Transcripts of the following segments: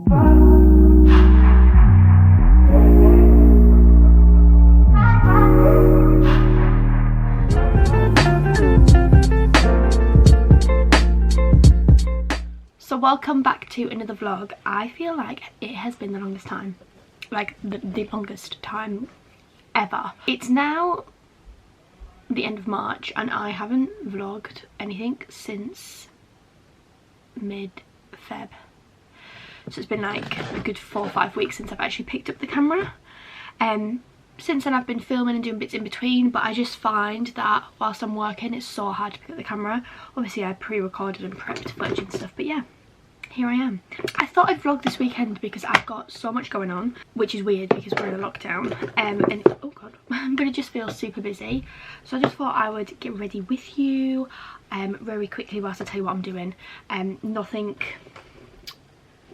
So welcome back to another vlog. I feel like it has been the longest time, like the longest time ever. It's now the end of March and I haven't vlogged anything since mid-Feb. So it's been like a good 4 or 5 weeks since I've actually picked up the camera. Since then I've been filming and doing bits in between, but I just find that whilst I'm working it's so hard to pick up the camera. Obviously I pre-recorded and prepped footage and stuff, but yeah, here I am. I thought I'd vlog this weekend because I've got so much going on, which is weird because we're in a lockdown, and oh god, but it just feels super busy. So I just thought I would get ready with you very quickly whilst I tell you what I'm doing.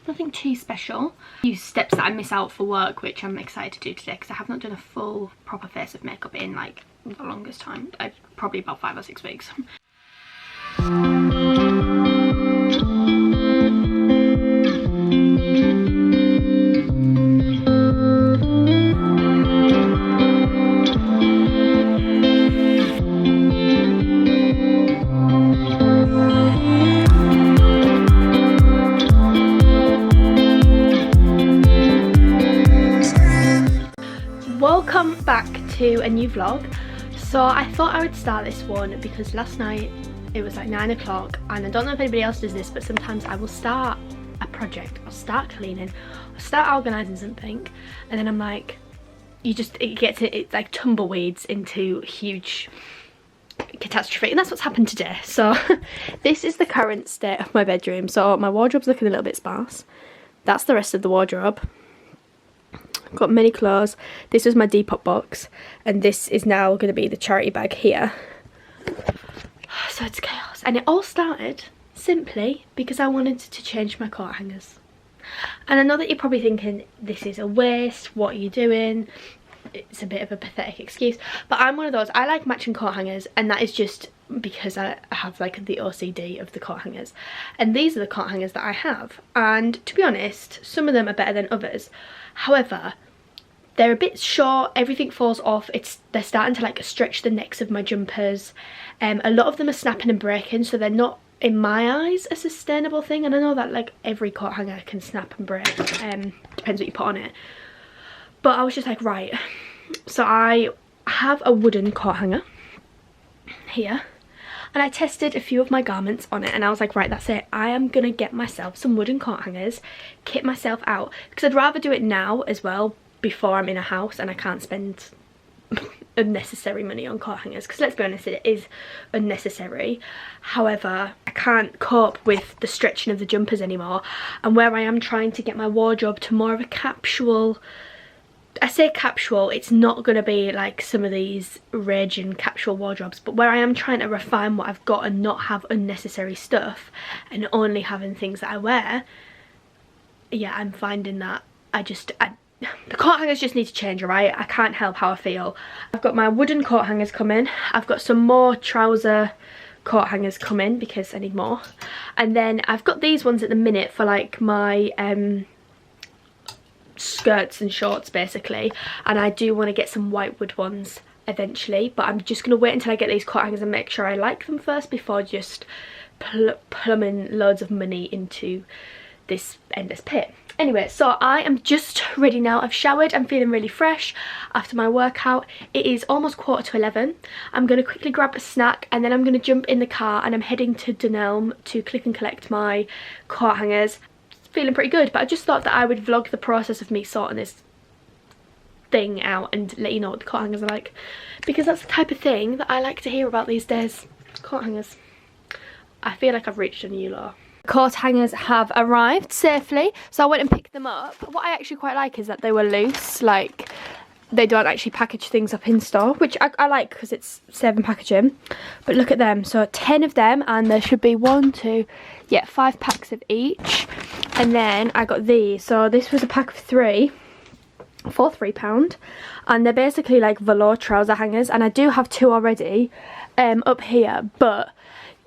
Nothing too special. A few steps that I miss out for work, which I'm excited to do today because I have not done a full proper face of makeup in like the longest time, probably about 5 or 6 weeks. Welcome back to a new vlog. So I thought I would start this one because last night it was like 9 o'clock, and I don't know if anybody else does this, but sometimes I will start a project or start cleaning or start organising something, and then I'm like, it's like tumbleweeds into huge catastrophe, and that's what's happened today. So this is the current state of my bedroom. So my wardrobe's looking a little bit sparse. That's the rest of the wardrobe. Got many clothes. This was my Depop box, and this is now going to be the charity bag here. So it's chaos, and it all started simply because I wanted to change my coat hangers. And I know that you're probably thinking, this is a waste, what are you doing? It's a bit of a pathetic excuse, but I'm one of those, I like matching coat hangers, and that is just because I have like the OCD of the coat hangers, and these are the coat hangers that I have. And to be honest, some of them are better than others. However, they're a bit short, everything falls off, they're starting to like stretch the necks of my jumpers. A lot of them are snapping and breaking, so they're not, in my eyes, a sustainable thing. And I know that like every coat hanger can snap and break, depends what you put on it. But I was just like, right, so I have a wooden coat hanger here, and I tested a few of my garments on it, and I was like, right, that's it, I am gonna get myself some wooden coat hangers, kit myself out, because I'd rather do it now as well, before I'm in a house and I can't spend unnecessary money on coat hangers, because let's be honest, it is unnecessary. However, I can't cope with the stretching of the jumpers anymore, and where I am trying to get my wardrobe to more of a capsule, I say capsule, it's not going to be like some of these raging capsule wardrobes, but where I am trying to refine what I've got and not have unnecessary stuff and only having things that I wear, yeah, I'm finding that the coat hangers just need to change, alright? I can't help how I feel. I've got my wooden coat hangers coming, I've got some more trouser coat hangers coming because I need more, and then I've got these ones at the minute for like my skirts and shorts basically, and I do want to get some whitewood ones eventually, but I'm just going to wait until I get these coat hangers and make sure I like them first before just plumbing loads of money into this endless pit. Anyway, so I am just ready now. I've showered, I'm feeling really fresh after my workout. It is almost 11:15. I'm going to quickly grab a snack, and then I'm going to jump in the car and I'm heading to Dunelm to click and collect my coat hangers. Feeling pretty good, but I just thought that I would vlog the process of me sorting this thing out and let you know what the coat hangers are like, because that's the type of thing that I like to hear about these days. Coat hangers. I feel like I've reached a new low. Coat hangers have arrived safely, so I went and picked them up. What I actually quite like is that they were loose, like they don't actually package things up in store, which I like because it's saving packaging. But look at them, so 10 of them, and there should be 5 packs of each. And then I got these, so this was a pack of 3 for £3, and they're basically like velour trouser hangers, and I do have 2 already up here, but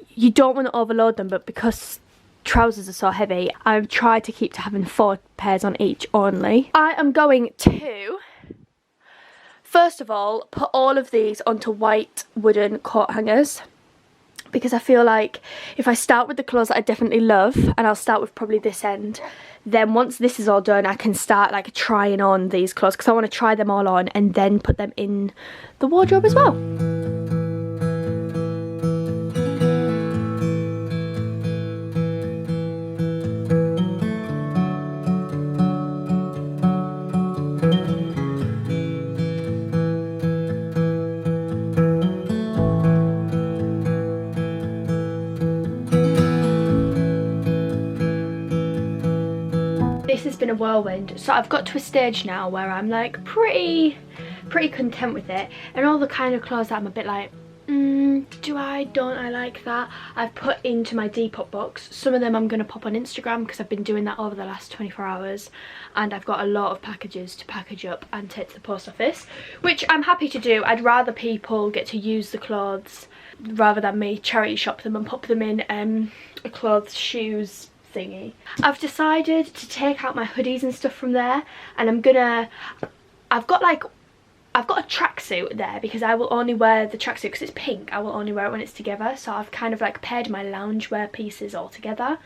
you don't want to overload them, but because trousers are so heavy, I've tried to keep to having 4 pairs on each only. I am going to, first of all, put all of these onto white wooden coat hangers, because I feel like if I start with the clothes that I definitely love, and I'll start with probably this end, then once this is all done I can start like trying on these clothes, because I want to try them all on and then put them in the wardrobe as well. This has been a whirlwind, so I've got to a stage now where I'm like pretty content with it, and all the kind of clothes that I'm a bit like, don't I like that, I've put into my Depop box. Some of them I'm going to pop on Instagram because I've been doing that over the last 24 hours, and I've got a lot of packages to package up and take to the post office, which I'm happy to do. I'd rather people get to use the clothes rather than me charity shop them and pop them in a clothes, shoes thingy. I've decided to take out my hoodies and stuff from there, and I've got a tracksuit there because I will only wear the tracksuit because it's pink. I will only wear it when it's together, so I've kind of like paired my loungewear pieces all together,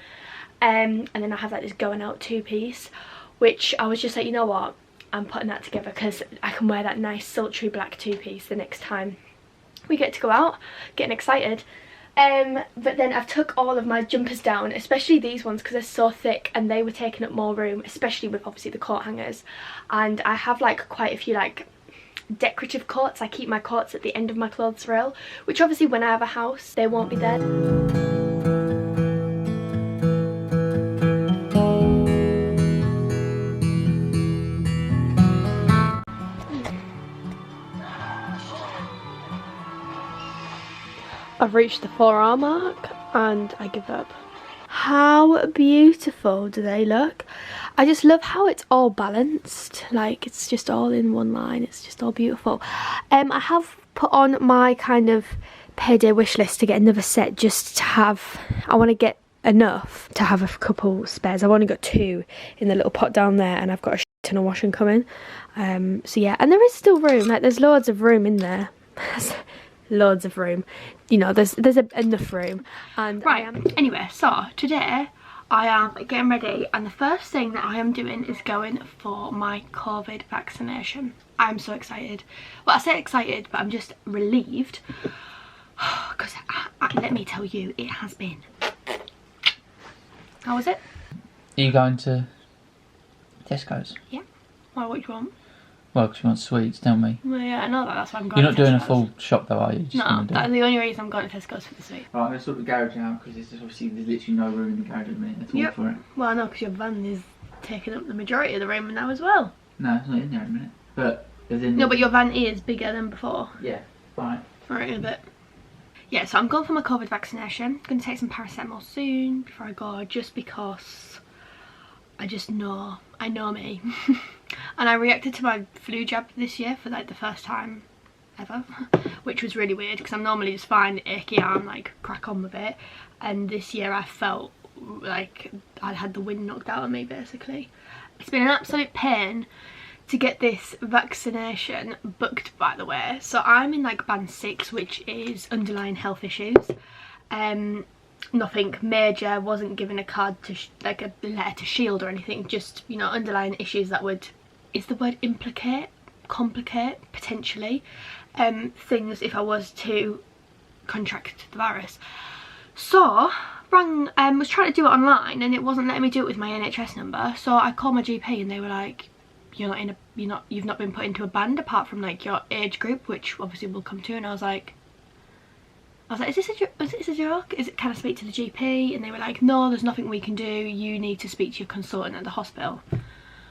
and then I have like this going out 2-piece, which I was just like, you know what, I'm putting that together because I can wear that nice sultry black 2-piece the next time we get to go out. Getting excited. But then I've took all of my jumpers down, especially these ones because they're so thick and they were taking up more room, especially with obviously the coat hangers. And I have like quite a few like decorative coats. I keep my coats at the end of my clothes rail, which obviously when I have a house they won't be there. I've reached the 4-hour mark and I give up. How beautiful do they look? I just love how it's all balanced, like it's just all in one line, it's just all beautiful. I have put on my kind of payday wish list to get another set, just to have, I want to get enough to have a couple spares. I've only got 2 in the little pot down there, and I've got a ton of washing coming. So yeah, and there is still room, like there's loads of room in there. Loads of room, you know, there's enough room. And right, anyway, so today I am getting ready, and the first thing that I am doing is going for my COVID vaccination. I'm so excited. Well, I say excited, but I'm just relieved because let me tell you, it has been. How was it? Are you going to Tesco's? Yeah. Why, what do you want? Well, because you want sweets, don't we? Well, yeah, I know that, that's why I'm going. You're not doing a full shop though, are you? Just no, that's the only reason I'm going to Tesco's for the sweet. Right, I'm going to sort the garage out because there's literally no room in the garage at the minute at all for it. Well, I know, because your van is taking up the majority of the room now as well. No, it's not in there at the minute. But there's in. No, but your van is bigger than before. Yeah, right. Right, in a bit. Yeah, so I'm going for my COVID vaccination. I'm going to take some paracetamol soon before I go, just because I just know, I know me. And I reacted to my flu jab this year for like the first time ever, which was really weird because I'm normally just fine, achy arm, like crack on with it. And this year I felt like I'd had the wind knocked out of me basically. It's been an absolute pain to get this vaccination booked, by the way. So I'm in like band 6, which is underlying health issues. Nothing major, wasn't given a card to like a letter to shield or anything, just, you know, underlying issues that would, is the word implicate, complicate potentially things if I was to contract the virus. So rang, was trying to do it online and it wasn't letting me do it with my NHS number, so I called my GP and they were like, you're not in a, you've not been put into a band apart from like your age group, which obviously we'll come to. And I was like, is this a joke? Can I speak to the GP? And they were like, no, there's nothing we can do. You need to speak to your consultant at the hospital.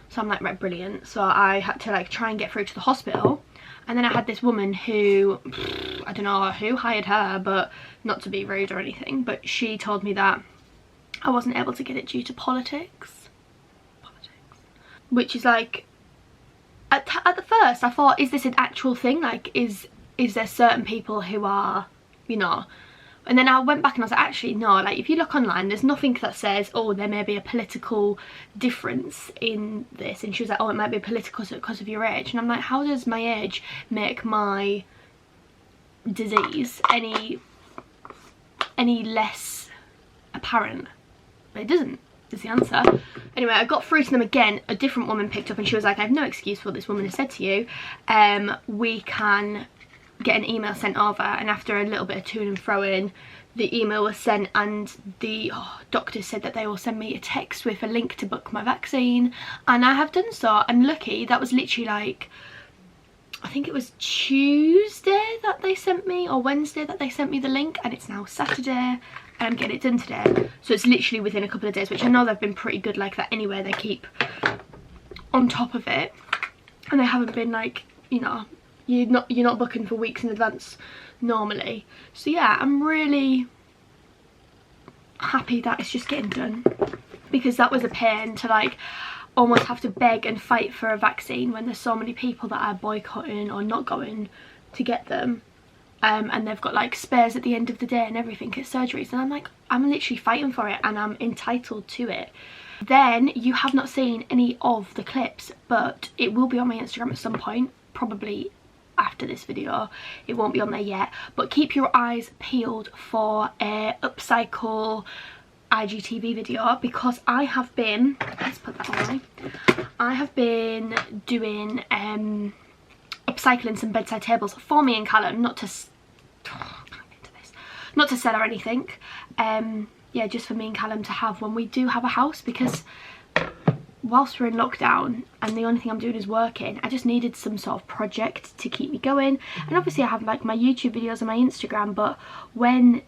So I'm like, right, brilliant. So I had to like try and get through to the hospital. And then I had this woman who, I don't know who hired her, but not to be rude or anything, but she told me that I wasn't able to get it due to politics. Which is like, at the first I thought, is this an actual thing? Like, is there certain people who are, you know, And then I went back and I was like, actually no, like if you look online, there's nothing that says, oh, there may be a political difference in this. And she was like, oh, it might be political because of your age. And I'm like, how does my age make my disease any less apparent? But it doesn't, is the answer. Anyway, I got through to them again. A different woman picked up and she was like, I have no excuse for what this woman has said to you. We can get an email sent over. And after a little bit of to and fro in, the email was sent, and the doctor said that they will send me a text with a link to book my vaccine, and I have done so. And lucky, that was literally like, I think it was Tuesday that they sent me, or Wednesday that they sent me the link, and it's now Saturday and I'm getting it done today. So it's literally within a couple of days, which I know they've been pretty good like that anyway. They keep on top of it, and they haven't been like, you know, you're not booking for weeks in advance normally. So yeah, I'm really happy that it's just getting done, because that was a pain to like almost have to beg and fight for a vaccine when there's so many people that are boycotting or not going to get them, and they've got like spares at the end of the day and everything at surgeries, and I'm like, I'm literally fighting for it and I'm entitled to it. Then you have not seen any of the clips, but it will be on my Instagram at some point, probably after this video. It won't be on there yet, but keep your eyes peeled for a upcycle IGTV video, because I have been, let's put that away, I have been doing upcycling some bedside tables for me and Callum, not to sell or anything, yeah, just for me and Callum to have when we do have a house, because whilst we're in lockdown and the only thing I'm doing is working, I just needed some sort of project to keep me going. And obviously I have like my YouTube videos and my Instagram, but when,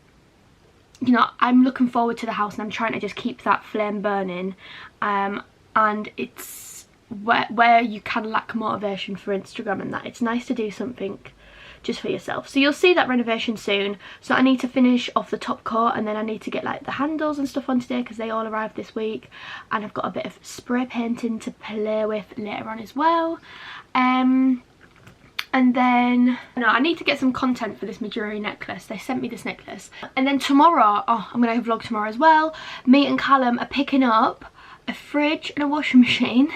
you know, I'm looking forward to the house and I'm trying to just keep that flame burning, and it's where you can lack motivation for Instagram and that, it's nice to do something just for yourself. So you'll see that renovation soon. So I need to finish off the top coat, and then I need to get like the handles and stuff on today because they all arrived this week, and I've got a bit of spray painting to play with later on as well. And then I need to get some content for this jewellery necklace. They sent me this necklace. And then tomorrow, I'm gonna vlog tomorrow as well. Me and Callum are picking up a fridge and a washing machine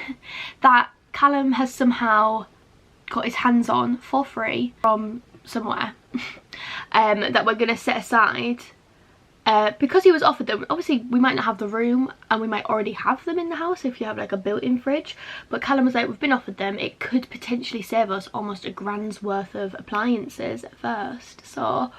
that Callum has somehow got his hands on for free from somewhere, that we're gonna set aside because he was offered them. Obviously we might not have the room, and we might already have them in the house if you have like a built-in fridge, but Callum was like, we've been offered them, it could potentially save us almost £1,000's worth of appliances at first. So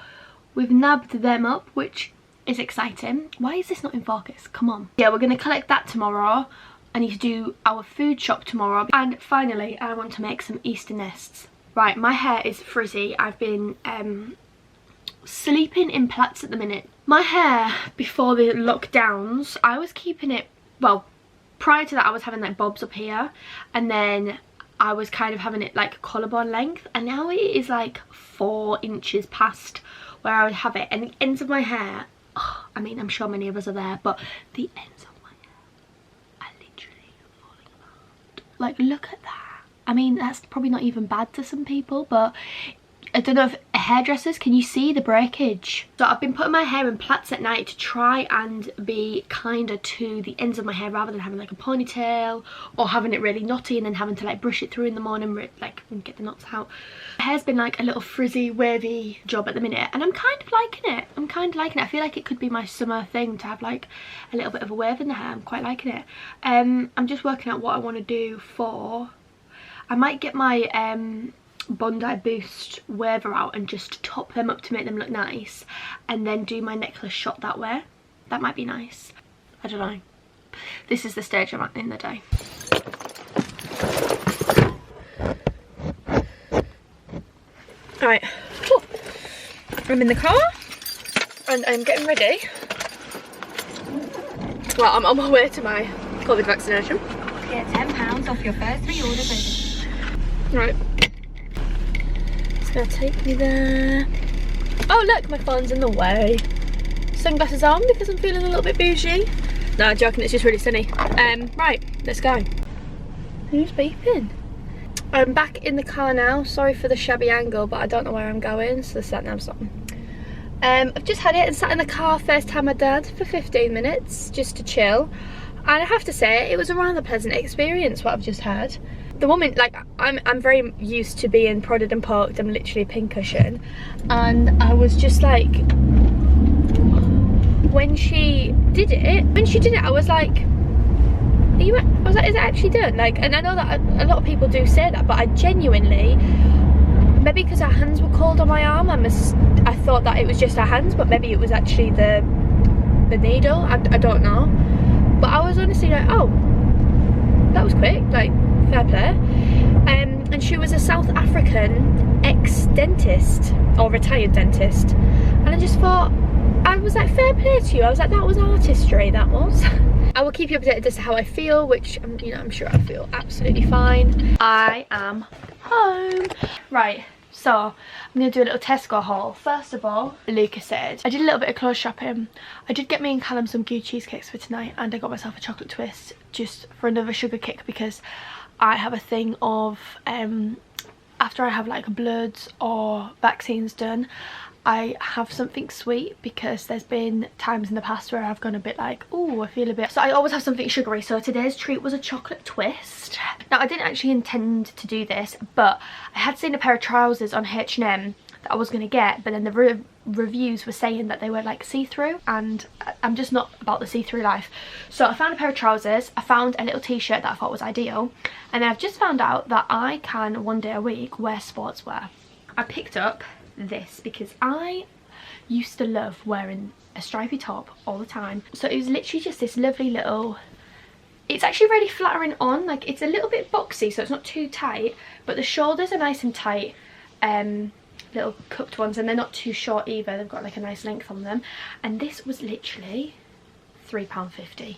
we've nabbed them up, which is exciting. Why is this not in focus? Come on. Yeah, we're gonna collect that tomorrow. I need to do our food shop tomorrow, and finally I want to make some Easter nests. Right, my hair is frizzy. I've been sleeping in plaits at the minute. My hair before the lockdowns, I was keeping it, well, prior to that I was having like bobs up here, and then I was kind of having it like collarbone length, and now it is like 4 inches past where I would have it, and the ends of my hair, oh, I mean, I'm sure many of us are there, but the ends of my hair are literally falling apart. Like, look at that. I mean, that's probably not even bad to some people, but I don't know if hairdressers, can you see the breakage? So I've been putting my hair in plaits at night to try and be kinder to the ends of my hair, rather than having like a ponytail or having it really knotty and then having to like brush it through in the morning, like get the knots out. My hair's been like a little frizzy, wavy job at the minute, and I'm kind of liking it. I feel like it could be my summer thing to have like a little bit of a wave in the hair. I'm quite liking it. I'm just working out what I want to do for, I might get my Bondi Boost waver out and just top them up to make them look nice, and then do my necklace shot that way. That might be nice. I don't know. This is the stage I'm at in the day. Alright, I'm in the car and I'm getting ready. Well, I'm on my way to my COVID vaccination. Get £10 off your first 3 orders. Right. Gonna take me there. Oh look, my phone's in the way. Sunglasses on because I'm feeling a little bit bougie. No, I'm joking, it's just really sunny. Right, let's go. Who's beeping? I'm back in the car now. Sorry for the shabby angle, but I don't know where I'm going, so the sat nav's on. I've just had it and sat in the car first time with Dad for 15 minutes just to chill, and I have to say it was a rather pleasant experience what I've just had. The woman, like, I'm very used to being prodded and poked. I'm literally a pincushion, and I was just like, when she did it, I was like, I was like, is it actually done? Like, and I know that a lot of people do say that, but I genuinely, maybe because her hands were cold on my arm, I thought that it was just her hands, but maybe it was actually the needle. I don't know, but I was honestly like, oh, that was quick, like, fair play. And she was a South African ex-dentist, or retired dentist, and I just thought, I was like, fair play to you. I was like, that was artistry, that was. I will keep you updated as to how I feel, which, you know, I'm sure I feel absolutely fine. I am home. Right, so I'm going to do a little Tesco haul. First of all, Luca said, I did a little bit of clothes shopping. I did get me and Callum some Gouda cheesecakes for tonight, and I got myself a chocolate twist just for another sugar kick, because I have a thing of, after I have like bloods or vaccines done, I have something sweet, because there's been times in the past where I've gone a bit like, oh, I feel a bit, so I always have something sugary. So today's treat was a chocolate twist. Now, I didn't actually intend to do this, but I had seen a pair of trousers on H&M that I was going to get, but then the reviews were saying that they were like see-through, and I'm just not about the see-through life. So I found a pair of trousers, I found a little t-shirt that I thought was ideal, and then I've just found out that I can one day a week wear sportswear. I picked up this because I used to love wearing a stripy top all the time, so it was literally just this lovely little, it's actually really flattering on, like it's a little bit boxy, so it's not too tight, but the shoulders are nice and tight, little cupped ones, and they're not too short either. They've got like a nice length on them, and this was literally £3.50.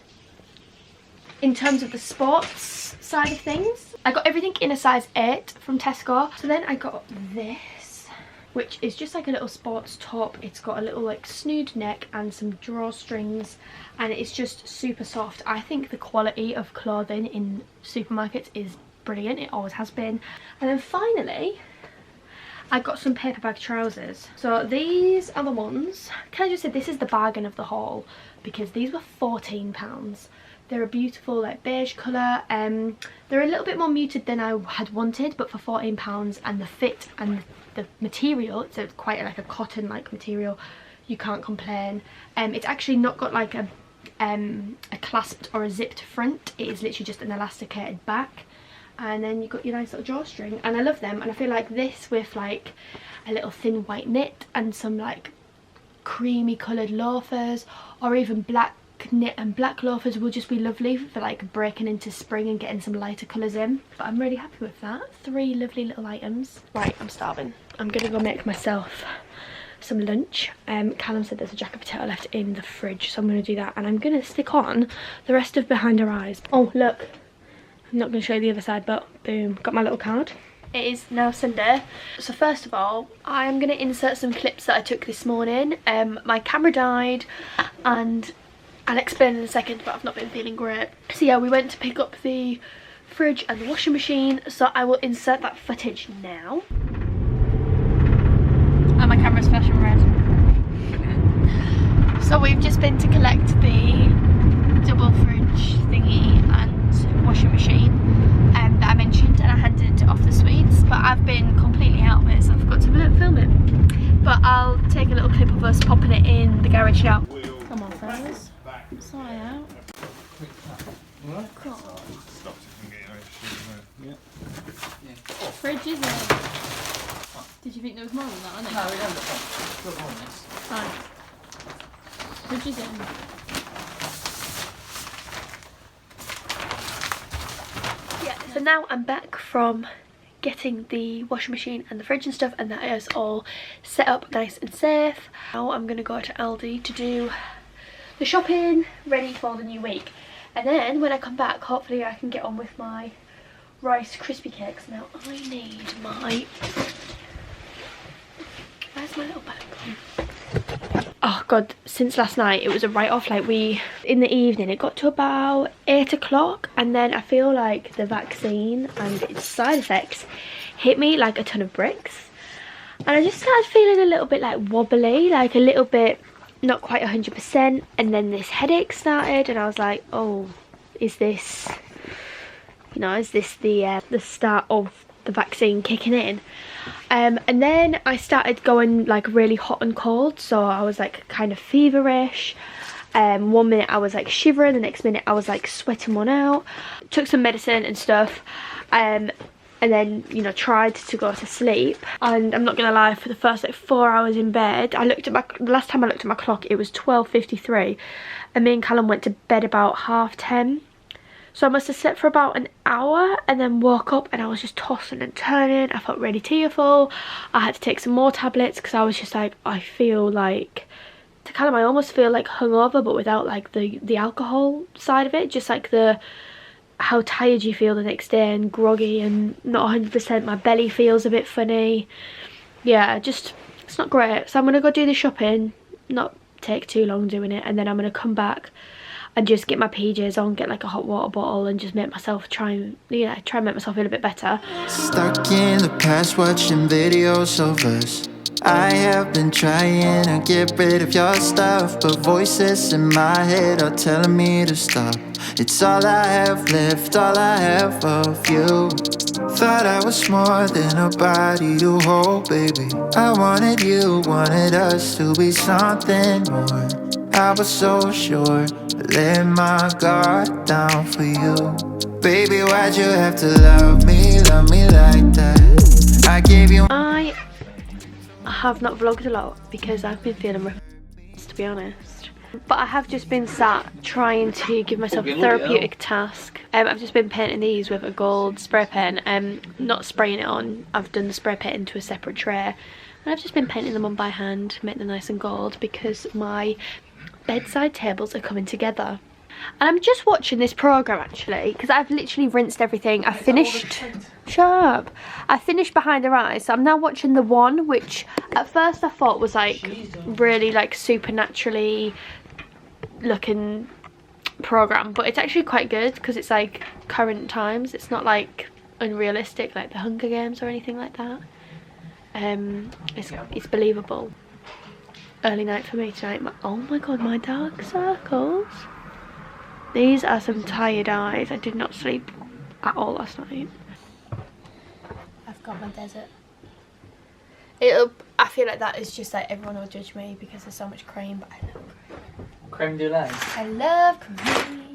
In terms of the sports side of things, I got everything in a size 8 from Tesco. So then I got this, which is just like a little sports top. It's got a little like snood neck and some drawstrings, and it's just super soft. I think the quality of clothing in supermarkets is brilliant. It always has been. And then finally, I got some paper bag trousers. So these are the ones. Can I just say, this is the bargain of the haul, because these were £14. They're a beautiful like beige colour. They're a little bit more muted than I had wanted, but for £14, and the fit and the material, it's quite like a cotton like material, you can't complain. It's actually not got like a clasped or a zipped front. It is literally just an elasticated back, and then you've got your nice little drawstring, and I love them. And I feel like this with like a little thin white knit and some like creamy coloured loafers, or even black knit and black loafers, will just be lovely for like breaking into spring and getting some lighter colours in. But I'm really happy with that. 3 lovely little items. Right, I'm starving. I'm gonna go make myself some lunch. Callum said there's a jacket potato left in the fridge, so I'm gonna do that, and I'm gonna stick on the rest of Behind Her Eyes. Oh look, I'm not going to show you the other side, but boom, got my little card. It is now Sunday, so first of all, I am going to insert some clips that I took this morning. My camera died, and I'll explain in a second, but I've not been feeling great. So yeah, we went to pick up the fridge and the washing machine, so I will insert that footage now. And my camera's flashing red. So we've just been to collect the double fridge thingy and washing machine that I mentioned, and I handed off the sweets, but I've been completely out of it, so I forgot to film it. But I'll take a little clip of us popping it in the garage now. Come on fellas, sort it out. Fridge is in. Did you think there was more than that on it? No, we don't got more than this. Right. Fridge is in. So now I'm back from getting the washing machine and the fridge and stuff, and that is all set up nice and safe. Now I'm going to go to Aldi to do the shopping, ready for the new week. And then when I come back, hopefully I can get on with my Rice Krispie cakes. Now I need my... Where's my little bag? Oh god, since last night it was a write-off. Like, in the evening it got to about 8 o'clock, and then I feel like the vaccine and its side effects hit me like a ton of bricks, And I just started feeling a little bit like wobbly, like a little bit not quite 100%, and then this headache started, and I was like, oh, is this, you know, is this the start of the vaccine kicking in? And then I started going like really hot and cold, so I was like kind of feverish. 1 minute I was like shivering, the next minute I was like sweating one out. Took some medicine and stuff, and then, you know, tried to go to sleep. And I'm not gonna lie, for the first like 4 hours in bed, I looked at the last time I looked at my clock, it was 12:53, and me and Callum went to bed about 10:30. So I must have slept for about an hour, and then woke up and I was just tossing and turning. I felt really tearful. I had to take some more tablets because I was just like, I feel like, to Callum, I almost feel like hungover, but without like the alcohol side of it. Just like the how tired you feel the next day, and groggy and not 100%. My belly feels a bit funny. Yeah, just, it's not great. So I'm gonna go do the shopping, not take too long doing it, and then I'm gonna come back and just get my PJs on, get like a hot water bottle, and just make myself try and make myself feel a bit better. Stuck in the past watching videos of us. I have been trying to get rid of your stuff, but voices in my head are telling me to stop. It's all I have left, all I have of you. Thought I was more than a body to hold, baby. I wanted you, wanted us to be something more. I was so sure, but let my guard down for you. Baby, why'd you have to love me like that? I gave you. I have not vlogged a lot because I've been feeling rough, to be honest. But I have just been sat trying to give myself a therapeutic task. I've just been painting these with a gold spray pen. Not spraying it on, I've done the spray paint into a separate tray. And I've just been painting them on by hand, make them nice and gold, because my bedside tables are coming together. And I'm just watching this programme actually, because I've literally rinsed everything. I finished, shut up, I finished Behind Her Eyes, so I'm now watching The One, which at first I thought was like really like supernaturally looking programme, but it's actually quite good because it's like current times. It's not like unrealistic like the Hunger Games or anything like that. It's believable. Early night for me tonight. Oh my god, my dark circles. These are some tired eyes. I did not sleep at all last night. I've got my desert. I feel like that is just like everyone will judge me because there's so much cream, but I love cream. Creme brulee. I love cream.